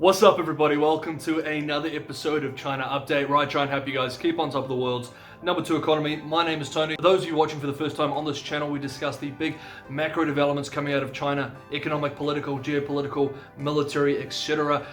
What's up, everybody? Welcome to another episode of China Update, where I try and help you guys keep on top of the world's number 2 economy. My name is Tony. For those of you watching for the first time on this channel, we discuss the big macro developments coming out of China, economic, political, geopolitical, military, etc.,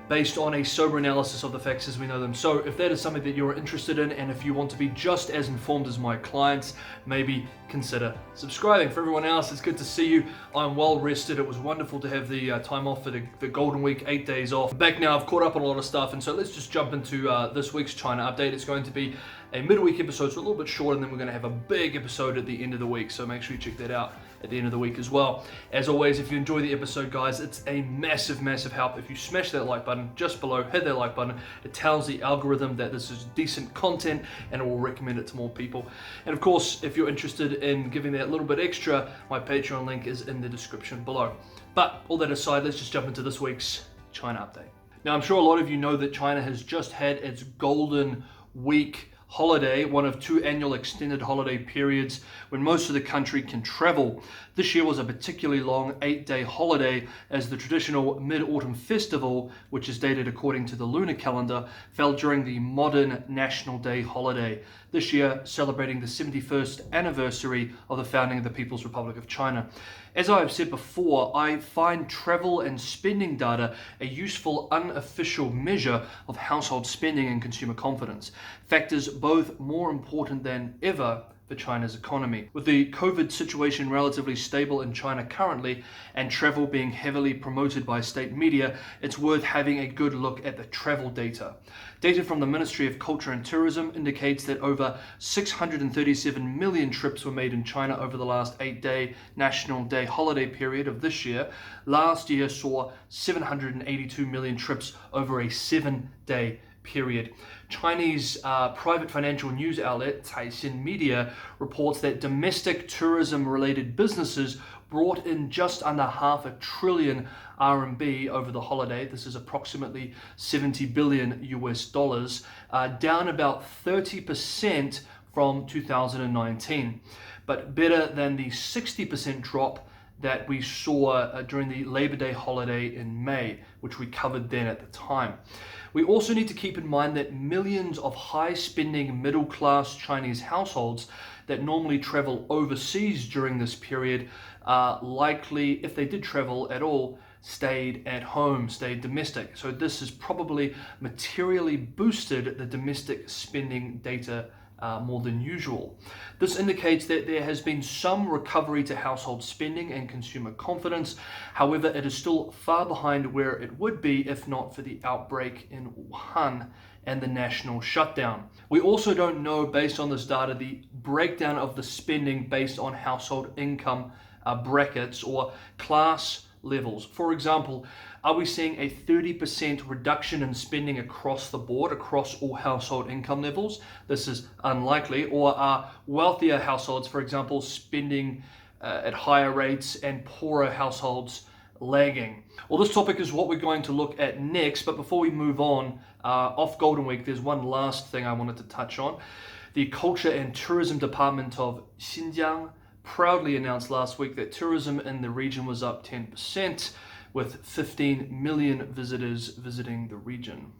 based on a sober analysis of the facts as we know them. So if that is something that you're interested in, and if you want to be just as informed as my clients, maybe consider subscribing. For everyone else, it's good to see you. I'm well rested. It was wonderful to have the time off for the Golden Week, 8 days off. I'm back now, I've caught up on a lot of stuff, and so let's just jump into this week's China Update. It's going to be a midweek episode, so a little bit shorter, and then we're going to have a big episode at the end of the week, so make sure you check that out at the end of the week as well. As always, if you enjoy the episode, guys, it's a massive help if you smash that like button just below. Hit that like button. It tells the algorithm that this is decent content, and it will recommend it to more people. And of course, if you're interested in giving that little bit extra, my Patreon link is in the description below. But all that aside, let's just jump into this week's China Update. Now, I'm sure a lot of you know that China has just had its Golden Week holiday, one of 2 annual extended holiday periods when most of the country can travel. This year was a particularly long 8-day holiday, as the traditional Mid-Autumn Festival, which is dated according to the lunar calendar, fell during the modern National Day holiday, this year celebrating the 71st anniversary of the founding of the People's Republic of China. As I have said before, I find travel and spending data a useful unofficial measure of household spending and consumer confidence, factors both more important than ever for China's economy. With the COVID situation relatively stable in China currently, and travel being heavily promoted by state media, it's worth having a good look at the travel data. Data from the Ministry of Culture and Tourism indicates that over 637 million trips were made in China over the last 8-day National Day holiday period of this year. Last year saw 782 million trips over a 7-day period. Chinese private financial news outlet Caixin Media reports that domestic tourism-related businesses brought in just under $500 billion RMB over the holiday. This is approximately 70 billion US dollars, down about 30% from 2019, but better than the 60% drop that we saw during the Labor Day holiday in May, which we covered then at the time. We also need to keep in mind that millions of high-spending middle-class Chinese households that normally travel overseas during this period likely, if they did travel at all, stayed at home, stayed domestic. So this has probably materially boosted the domestic spending data more than usual. This indicates that there has been some recovery to household spending and consumer confidence. However, it is still far behind where it would be if not for the outbreak in Wuhan and the national shutdown. We also don't know, based on this data, the breakdown of the spending based on household income brackets or class levels. For example, are we seeing a 30% reduction in spending across the board, across all household income levels? This is unlikely. Or are wealthier households, for example, spending at higher rates and poorer households lagging? Well, this topic is what we're going to look at next, but before we move on, off Golden Week, there's one last thing I wanted to touch on. The Culture and Tourism Department of Xinjiang proudly announced last week that tourism in the region was up 10%, with 15 million visitors visiting the region.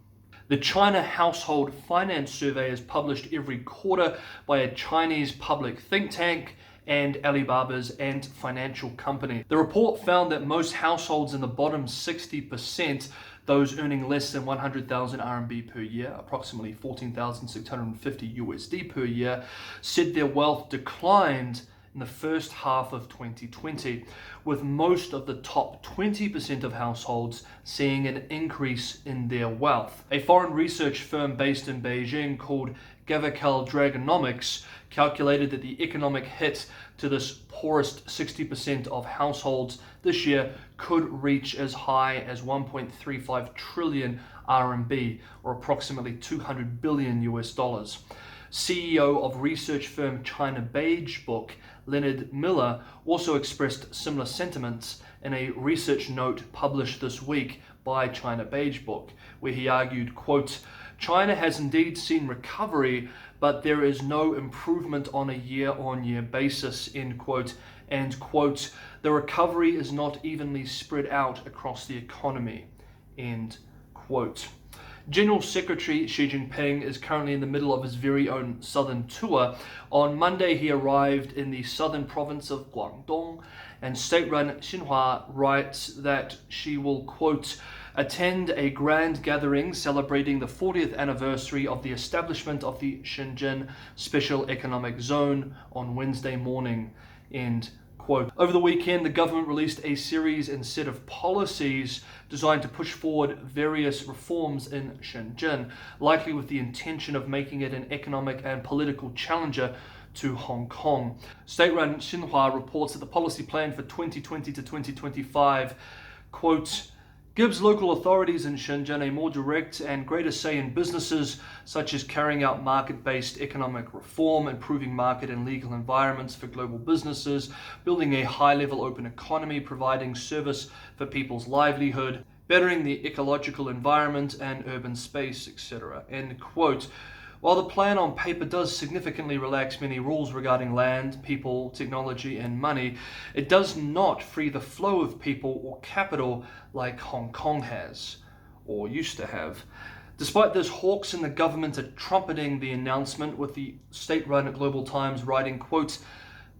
The China Household Finance Survey is published every quarter by a Chinese public think tank and Alibaba's Ant Financial Company. The report found that most households in the bottom 60%, those earning less than 100,000 RMB per year, approximately 14,650 USD per year, said their wealth declined in the first half of 2020, with most of the top 20% of households seeing an increase in their wealth. A foreign research firm based in Beijing called Gavacal Dragonomics calculated that the economic hit to this poorest 60% of households this year could reach as high as 1.35 trillion RMB, or approximately 200 billion US dollars. CEO of research firm China Beige Book, Leonard Miller, also expressed similar sentiments in a research note published this week by China Beige Book, where he argued, quote, China has indeed seen recovery, but there is no improvement on a year-on-year basis, end quote, and the recovery is not evenly spread out across the economy, end quote. General Secretary Xi Jinping is currently in the middle of his very own southern tour. On Monday, he arrived in the southern province of Guangdong, and state-run Xinhua writes that she will, quote, attend a grand gathering celebrating the 40th anniversary of the establishment of the Shenzhen Special Economic Zone on Wednesday morning, end quote. Over the weekend, the government released a series and set of policies designed to push forward various reforms in Shenzhen, likely with the intention of making it an economic and political challenger to Hong Kong. State-run Xinhua reports that the policy plan for 2020 to 2025, quote, gives local authorities in Shenzhen a more direct and greater say in businesses, such as carrying out market-based economic reform, improving market and legal environments for global businesses, building a high-level open economy, providing service for people's livelihood, bettering the ecological environment and urban space, etc. End quote. While the plan on paper does significantly relax many rules regarding land, people, technology, and money, it does not free the flow of people or capital like Hong Kong has, or used to have. Despite this, hawks in the government are trumpeting the announcement, with the state-run Global Times writing, quote,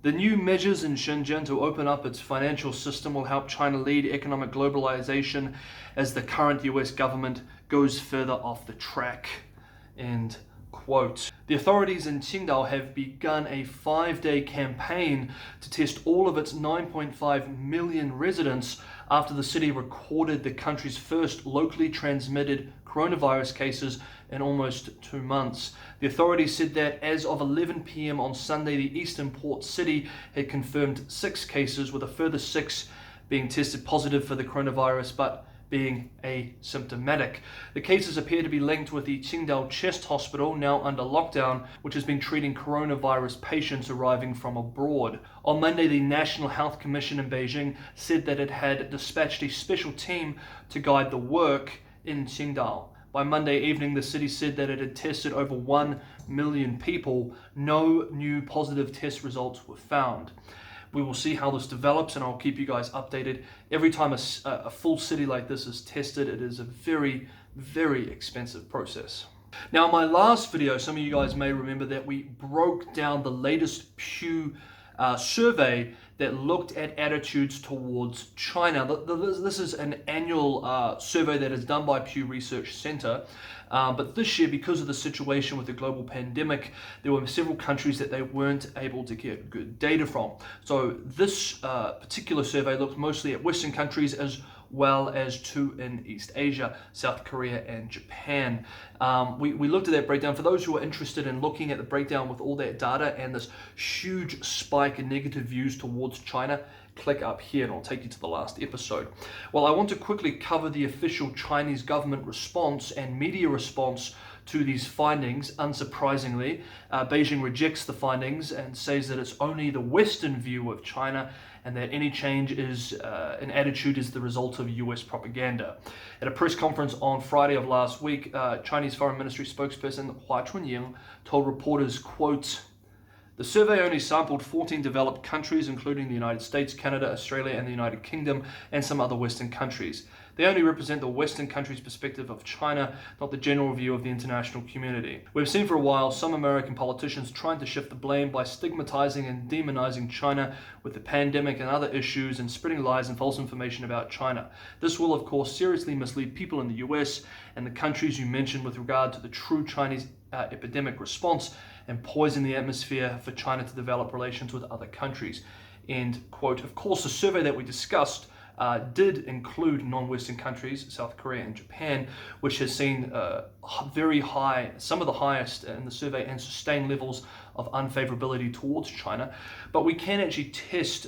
the new measures in Shenzhen to open up its financial system will help China lead economic globalization as the current US government goes further off the track, end quote. The authorities in Qingdao have begun a 5-day campaign to test all of its 9.5 million residents after the city recorded the country's first locally transmitted coronavirus cases in almost 2 months. The authorities said that as of 11 p.m. on Sunday, the eastern port city had confirmed 6 cases, with a further 6 being tested positive for the coronavirus but being asymptomatic. The cases appear to be linked with the Qingdao Chest Hospital, now under lockdown, which has been treating coronavirus patients arriving from abroad. On Monday, the National Health Commission in Beijing said that it had dispatched a special team to guide the work in Qingdao. By Monday evening, the city said that it had tested over 1 million people. No new positive test results were found. We will see how this develops, and I'll keep you guys updated. Every time a full city like this is tested, it is a very, very expensive process. Now, in my last video, some of you guys may remember that we broke down the latest Pew survey that looked at attitudes towards China. This is an annual survey that is done by Pew Research Center. But this year, because of the situation with the global pandemic, there were several countries that they weren't able to get good data from. So this particular survey looked mostly at Western countries as well as 2 in East Asia, South Korea and Japan. We looked at that breakdown. For those who are interested in looking at the breakdown with all that data and this huge spike in negative views towards China, click up here and I'll take you to the last episode. Well, I want to quickly cover the official Chinese government response and media response to these findings. Unsurprisingly, Beijing rejects the findings and says that it's only the Western view of China and that any change in attitude is the result of US propaganda. At a press conference on Friday of last week, Chinese Foreign Ministry spokesperson Hua Chunying told reporters, quote, the survey only sampled 14 developed countries, including the United States, Canada, Australia, and the United Kingdom, and some other Western countries. They only represent the Western countries' perspective of China, not the general view of the international community. We've seen for a while some American politicians trying to shift the blame by stigmatizing and demonizing China with the pandemic and other issues, and spreading lies and false information about China. This will, of course, seriously mislead people in the US and the countries you mentioned with regard to the true Chinese epidemic response, and poison the atmosphere for China to develop relations with other countries. End quote. Of course, the survey that we discussed did include non-Western countries, South Korea and Japan, which has seen very high, some of the highest in the survey, and sustained levels of unfavorability towards China. But we can actually test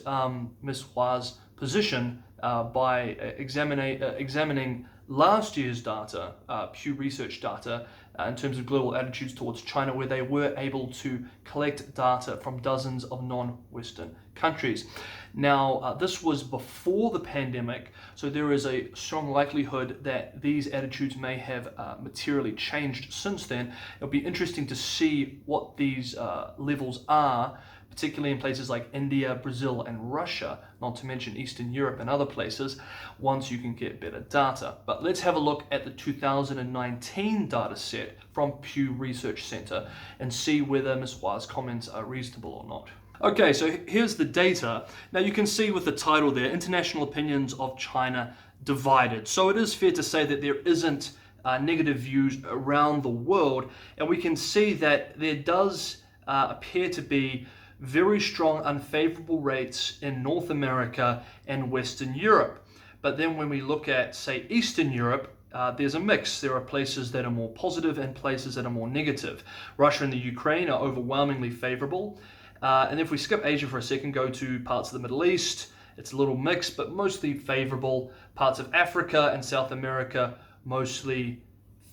Ms. Hua's position by examining last year's data, Pew Research data, in terms of global attitudes towards China, where they were able to collect data from dozens of non-Western countries. Now, this was before the pandemic, so there is a strong likelihood that these attitudes may have materially changed since then. It'll be interesting to see what these levels are particularly in places like India, Brazil, and Russia, not to mention Eastern Europe and other places, once you can get better data. But let's have a look at the 2019 data set from Pew Research Center and see whether Ms. Hua's comments are reasonable or not. Okay, so here's the data. Now you can see with the title there, International Opinions of China Divided. So it is fair to say that there isn't negative views around the world, and we can see that there does appear to be very strong unfavorable rates in North America and Western Europe. But then when we look at, say, Eastern Europe, there's a mix. There are places that are more positive and places that are more negative. Russia and the Ukraine are overwhelmingly favorable. And if we skip Asia for a second, go to parts of the Middle East, it's a little mixed, but mostly favorable. Parts of Africa and South America, mostly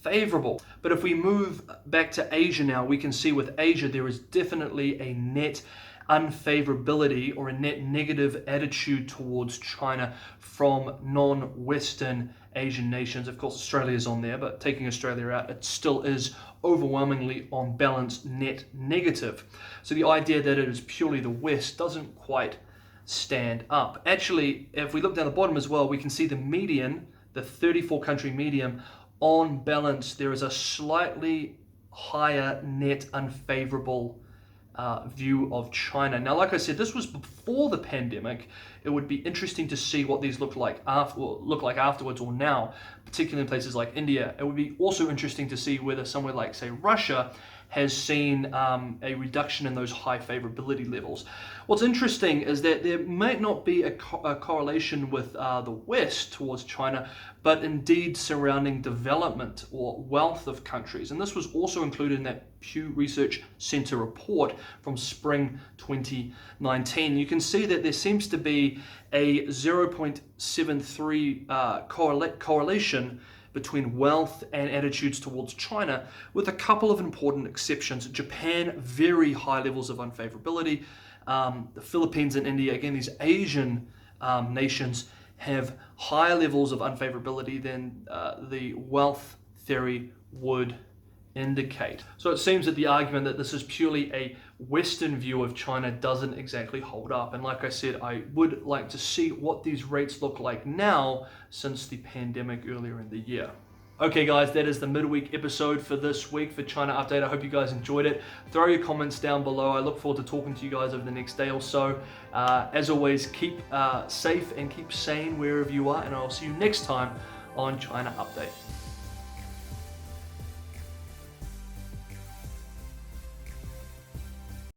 favorable. But if we move back to Asia now, we can see with Asia there is definitely a net unfavorability or a net negative attitude towards China from non-Western Asian nations. Of course, Australia is on there, but taking Australia out, it still is overwhelmingly on balance net negative. So the idea that it is purely the West doesn't quite stand up. Actually, if we look down the bottom as well, we can see the median, the 34 country median. On balance, there is a slightly higher net unfavorable view of China. Now, like I said, this was before the pandemic. It would be interesting to see what these look like afterwards or now, particularly in places like India. It would be also interesting to see whether somewhere like, say, Russia has seen a reduction in those high favorability levels. What's interesting is that there might not be a correlation with the West towards China, but indeed surrounding development or wealth of countries. And this was also included in that Pew Research Center report from spring 2019. You can see that there seems to be a 0.73 correlation between wealth and attitudes towards China, with a couple of important exceptions. Japan, very high levels of unfavorability. The Philippines and India, again, these Asian nations have higher levels of unfavorability than the wealth theory would indicate. So it seems that the argument that this is purely a Western view of China doesn't exactly hold up. And like I said, I would like to see what these rates look like now since the pandemic earlier in the year. Okay guys, that is the midweek episode for this week for China Update. I hope you guys enjoyed it. Throw your comments down below. I look forward to talking to you guys over the next day or so. As always, keep safe and keep sane wherever you are, and I'll see you next time on China Update.